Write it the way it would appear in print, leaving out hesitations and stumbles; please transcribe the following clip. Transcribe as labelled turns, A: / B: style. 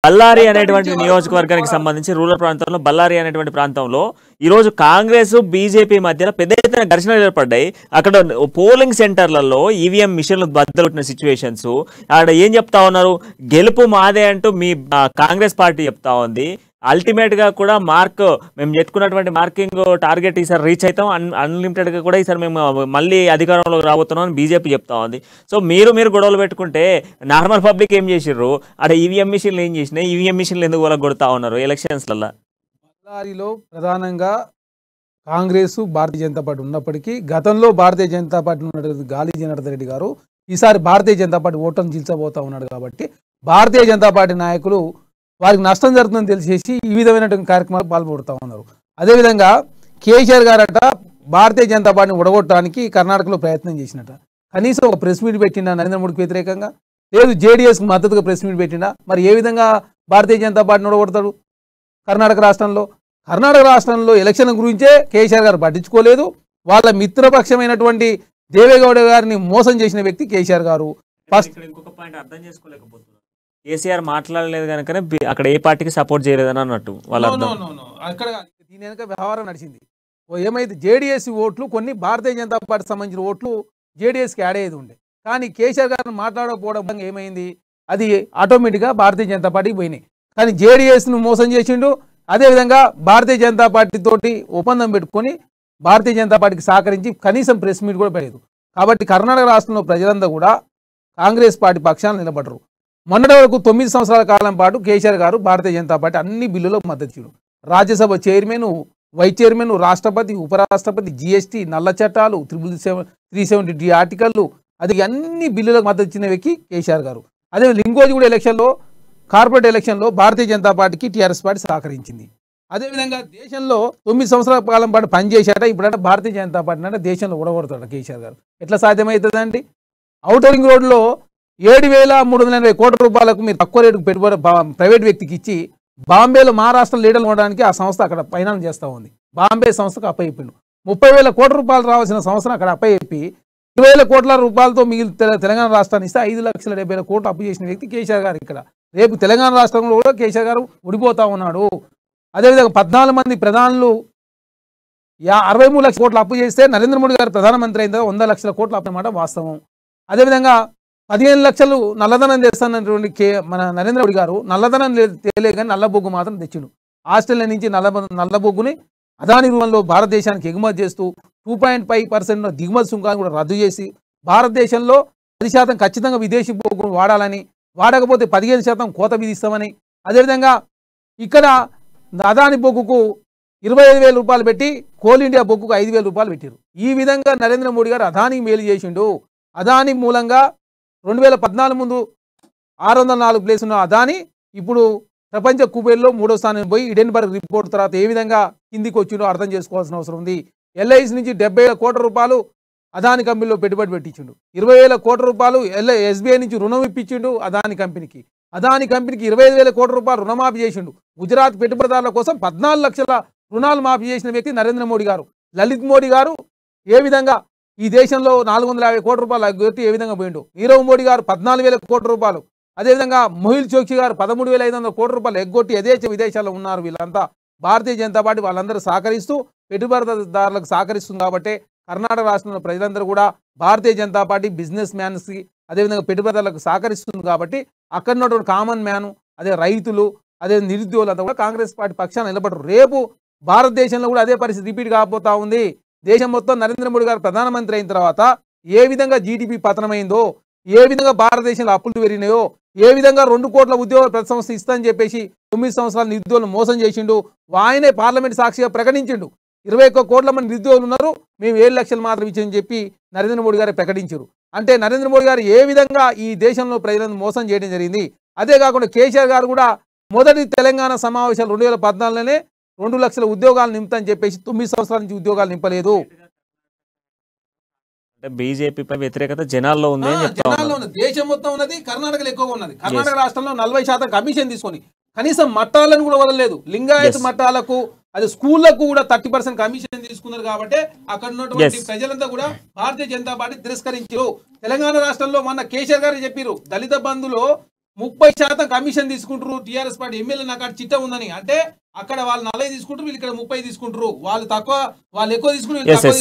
A: బళ్ళారి అనేటువంటి నియోజకవర్గానికి సంబంధించి రూరల్ ప్రాంతంలో బళ్ళారి అనేటువంటి ప్రాంతంలో ఈ రోజు కాంగ్రెస్ బీజేపీ మధ్య పెద్ద ఎత్తున ఘర్షణలు ఏర్పడ్డాయి. అక్కడ పోలింగ్ సెంటర్లలో ఈవీఎం మిషన్లు బద్దలుట్టిన సిచ్యువేషన్స్. అక్కడ ఏం చెప్తా ఉన్నారు, గెలుపు మాదే అంటూ మీ కాంగ్రెస్ పార్టీ చెప్తా ఉంది. అల్టిమేట్ గా కూడా మేము చెప్పుకున్నటువంటి మార్కింగ్ టార్గెట్ ఈసారి రీచ్ అవుతాం, అన్లిమిటెడ్ గా కూడా ఈసారి మేము మళ్ళీ అధికారంలోకి రాబోతున్నాం అని బీజేపీ చెప్తా ఉంది. సో మీరు గొడవలు పెట్టుకుంటే నార్మల్ పబ్లిక్ ఏం చేసిర్రు, అక్కడ ఈవీఎం మిషన్లు ఏం చేసినాయి, ఈవీఎం మిషన్లు ఎందుకు వాళ్ళకి కొడతా ఉన్నారు ఎలక్షన్స్లలో?
B: బళ్ళారిలో ప్రధానంగా కాంగ్రెస్ భారతీయ జనతా పార్టీ ఉన్నప్పటికీ గతంలో భారతీయ జనతా పార్టీ ఉన్నటువంటి గాలి జనార్దన్ రెడ్డి గారు ఈసారి భారతీయ జనతా పార్టీ ఓటర్ను చీల్చబోతా ఉన్నాడు. కాబట్టి భారతీయ జనతా పార్టీ నాయకులు వారికి నష్టం జరుగుతుందని తెలిసేసి ఈ విధమైనటువంటి కార్యక్రమాలు పాల్పడుతూ ఉన్నారు. అదేవిధంగా కేసీఆర్ గారట భారతీయ జనతా పార్టీని ఉడగొట్టడానికి కర్ణాటకలో ప్రయత్నం చేసినట. కనీసం ఒక ప్రెస్ మీట్ పెట్టినా నరేంద్ర మోడీకి వ్యతిరేకంగా, లేదు జేడీఎస్కి మద్దతుగా ప్రెస్ మీట్ పెట్టినా, మరి ఏ విధంగా భారతీయ జనతా పార్టీని ఉడగొడతాడు? కర్ణాటక రాష్ట్రంలో ఎలక్షన్ గురించే కేసీఆర్ గారు పట్టించుకోలేదు. వాళ్ళ మిత్రపక్షమైనటువంటి దేవేగౌడ గారిని మోసం చేసిన వ్యక్తి కేసీఆర్ గారు. ఫస్ట్
A: ఇంకొక పాయింట్ అర్థం చేసుకోలేకపోతున్నారు, కేసీఆర్ మాట్లాడలేదు కనుకనే అక్కడ ఏ పార్టీకి సపోర్ట్ చేయలేదని అన్నట్టు వాళ్ళ
B: అక్కడ దీని వెనక వ్యవహారం నడిచింది. ఏమైతే జేడీఎస్ ఓట్లు కొన్ని భారతీయ జనతా పార్టీకి సంబంధించిన ఓట్లు జేడీఎస్కి యాడ్ అయ్యేది ఉండే, కానీ కేసీఆర్ గారిని మాట్లాడకపోవడం ఏమైంది, అది ఆటోమేటిక్గా భారతీయ జనతా పార్టీకి పోయినాయి. కానీ జేడీఎస్ను మోసం చేసిండు. అదేవిధంగా భారతీయ జనతా పార్టీ తోటి ఒప్పందం పెట్టుకొని భారతీయ జనతా పార్టీకి సహకరించి కనీసం ప్రెస్ మీట్ కూడా పెట్టలేదు. కాబట్టి కర్ణాటక రాష్ట్రంలో ప్రజలంతా కూడా కాంగ్రెస్ పార్టీ పక్షాన నిలబడరు. మొన్నటి వరకు 9 సంవత్సరాల కాలం పాటు కేసీఆర్ గారు భారతీయ జనతా పార్టీ అన్ని బిల్లులకు మద్దతు ఇచ్చారు. రాజ్యసభ చైర్మన్, వైస్ చైర్మన్, రాష్ట్రపతి, ఉపరాష్ట్రపతి, జీఎస్టీ, నల్ల చట్టాలు, 370 ఆర్టికల్లు, అది అన్ని బిల్లులకు మద్దతు ఇచ్చిన వ్యక్తి కేసీఆర్ గారు. అదే ఇంకోటి కూడా కార్పొరేట్ ఎలక్షన్లో భారతీయ జనతా పార్టీకి టీఆర్ఎస్ పార్టీ సహకరించింది. అదేవిధంగా దేశంలో 9 సంవత్సరాల కాలం పాటు పనిచేశాట. ఇప్పుడంటే భారతీయ జనతా పార్టీ అంటే దేశంలో ఉడగొడతాడు కేసీఆర్ గారు. ఎట్లా సాధ్యమవుతుందండి? ఔటర్ రింగ్ రోడ్లో 7,380 కోట్ల రూపాయలకు మీరు తక్కువ రేటుకు పెట్టుబడి ప్రైవేట్ వ్యక్తికి ఇచ్చి బాంబేలో మహారాష్ట్ర లీడర్లు ఉండడానికి ఆ సంస్థ అక్కడ ఫైనాన్స్ చేస్తూ ఉంది. బాంబే సంస్థకు అప్పచెప్పిండు. 30,000 కోట్ల రూపాయలు రావాల్సిన సంస్థను అక్కడ అప్పచెప్పి 20,000 కోట్ల రూపాయలతో మిగిలిన తెలంగాణ రాష్ట్రాన్ని ఇస్తే 5,70,000 కోట్లు అప్పు చేసిన వ్యక్తి కేసీఆర్ గారు. ఇక్కడ రేపు తెలంగాణ రాష్ట్రంలో కూడా కేసీఆర్ గారు ఉడిపోతా ఉన్నాడు. అదేవిధంగా 14 మంది ప్రధానులు 63 లక్షల కోట్లు అప్పు చేస్తే నరేంద్ర మోడీ గారు ప్రధానమంత్రి అయిన 100 లక్షల కోట్లు అప్పు అన్నమాట వాస్తవం. అదేవిధంగా 15 లక్షలు నల్లధనం తెస్తానటువంటి మన నరేంద్ర మోడీ గారు నల్లధనం తేలే కానీ నల్ల బొగ్గు మాత్రం తెచ్చిండు. ఆస్ట్రేలియా నుంచి నల్ల బొగ్గుని అదాని రూపంలో భారతదేశానికి ఎగుమతి చేస్తూ 2.5% దిగుమతి సుంకాన్ని కూడా రద్దు చేసి భారతదేశంలో 10% ఖచ్చితంగా విదేశీ బొగ్గును వాడాలని, వాడకపోతే 15% కోత విధిస్తామని, అదేవిధంగా ఇక్కడ అదాని బొగ్గుకు 25,000 రూపాయలు పెట్టి కోల్ ఇండియా బొగ్గుకు 5,000 రూపాయలు పెట్టారు. ఈ విధంగా నరేంద్ర మోడీ గారు అదానికి మేలు చేసిండు. అదాని మూలంగా 2014 ముందు 604 ప్లేస్ ఉన్న అదాని ఇప్పుడు ప్రపంచ కుబేర్లో 3వ స్థానం పోయి ఇడెన్బర్గ్ రిపోర్ట్ తర్వాత ఏ విధంగా కిందికి వచ్చిండో అర్థం చేసుకోవాల్సిన అవసరం ఉంది. ఎల్ఐసి నుంచి 70,000 కోట్ల రూపాయలు అదాని కంపెనీలో పెట్టుబడి పెట్టించిండు. 20,000 కోట్ల రూపాయలు ఎస్బీఐ నుంచి రుణం ఇప్పించిండు అదాని కంపెనీకి. అదాని కంపెనీకి 25,000 కోట్ల రూపాయలు రుణమాఫీ చేసిండు. గుజరాత్ పెట్టుబడిదారుల కోసం 14 లక్షల రుణాలు మాఫీ చేసిన వ్యక్తి నరేంద్ర మోడీ గారు. లలిత్ మోడీ గారు ఏ విధంగా ఈ దేశంలో 450 కోట్ల రూపాయలు ఎగ్గొట్టి ఏ విధంగా పోయిండు. నీరవ్ మోడీ గారు 14,000 కోట్ల రూపాయలు, అదేవిధంగా మొహిల్ చోక్షి గారు 13,500 కోట్ల రూపాయలు ఎగ్గొట్టి విదేశాల్లో ఉన్నారు. వీళ్ళంతా భారతీయ జనతా పార్టీ వాళ్ళందరూ సహకరిస్తూ పెట్టుబడిదారులకు సహకరిస్తుంది. కాబట్టి కర్ణాటక రాష్ట్రంలో ప్రజలందరూ కూడా భారతీయ జనతా పార్టీ బిజినెస్ మ్యాన్స్కి అదేవిధంగా పెట్టుబడిదారులకు సహకరిస్తుంది. కాబట్టి అక్కడ ఉన్నటువంటి కామన్ మ్యాన్, అదే రైతులు, అదే నిరుద్యోగులు అంతా కూడా కాంగ్రెస్ పార్టీ పక్షాన నిలబడరు. రేపు భారతదేశంలో కూడా అదే పరిస్థితి రిపీట్ కాబోతా ఉంది. దేశం మొత్తం నరేంద్ర మోడీ గారు ప్రధానమంత్రి అయిన తర్వాత ఏ విధంగా జీడిపి పతనమైందో, ఏ విధంగా భారతదేశంలో అప్పులు పెరిగినాయో, ఏ విధంగా 2 కోట్ల ఉద్యోగాలు ప్రతి సంస్థ ఇస్తానని చెప్పేసి 9 సంవత్సరాల నిరుద్యోగులను మోసం చేసిండు. ఆయనే పార్లమెంట్ సాక్షిగా ప్రకటించిండు 21 కోట్ల మంది నిరుద్యోగులు ఉన్నారు, మేము 7 లక్షలు మాత్రం ఇచ్చని చెప్పి నరేంద్ర మోడీ గారు ప్రకటించారు. అంటే నరేంద్ర మోడీ గారు ఏ విధంగా ఈ దేశంలో ప్రజలను మోసం చేయడం జరిగింది. అదే కాకుండా కేసీఆర్ గారు కూడా మొదటి తెలంగాణ సమావేశాలు 2014లోనే 2 లక్షల ఉద్యోగాలు నింపుతాని చెప్పేసి 9 సంవత్సరాల నుంచి ఉద్యోగాలు నింపలేదు.
A: అంటే బీజేపీపై వ్యతిరేకత జనాల్లో ఉంది,
B: జనాల్లో ఉన్నది, దేశం మొత్తం ఉన్నది, కర్ణాటకలో ఎక్కువగా ఉన్నది. కర్ణాటక రాష్ట్రంలో 40% కమిషన్ తీసుకొని కనీసం మట్టాలను కూడా వదలలేదు. లింగాయత్ మట్టాలకు అది స్కూళ్లకు కూడా 30% కమిషన్ తీసుకున్నారు. కాబట్టి అక్కడ ఉన్నటువంటి ప్రజలంతా కూడా భారతీయ జనతా పార్టీ తిరస్కరించారు. తెలంగాణ రాష్ట్రంలో మొన్న కేసీఆర్ గారు చెప్పారు, దళిత బంధులో 30% కమిషన్ తీసుకుంటారు టీఆర్ఎస్ పార్టీ ఎమ్మెల్యే నాకు అక్కడ చిట్ట ఉందని అంటే అక్కడ వాళ్ళు 40 తీసుకుంటారు వీళ్ళు ఇక్కడ 30 తీసుకుంటారు వాళ్ళు ఎక్కువ తీసుకుంటారు
A: Yes, yes.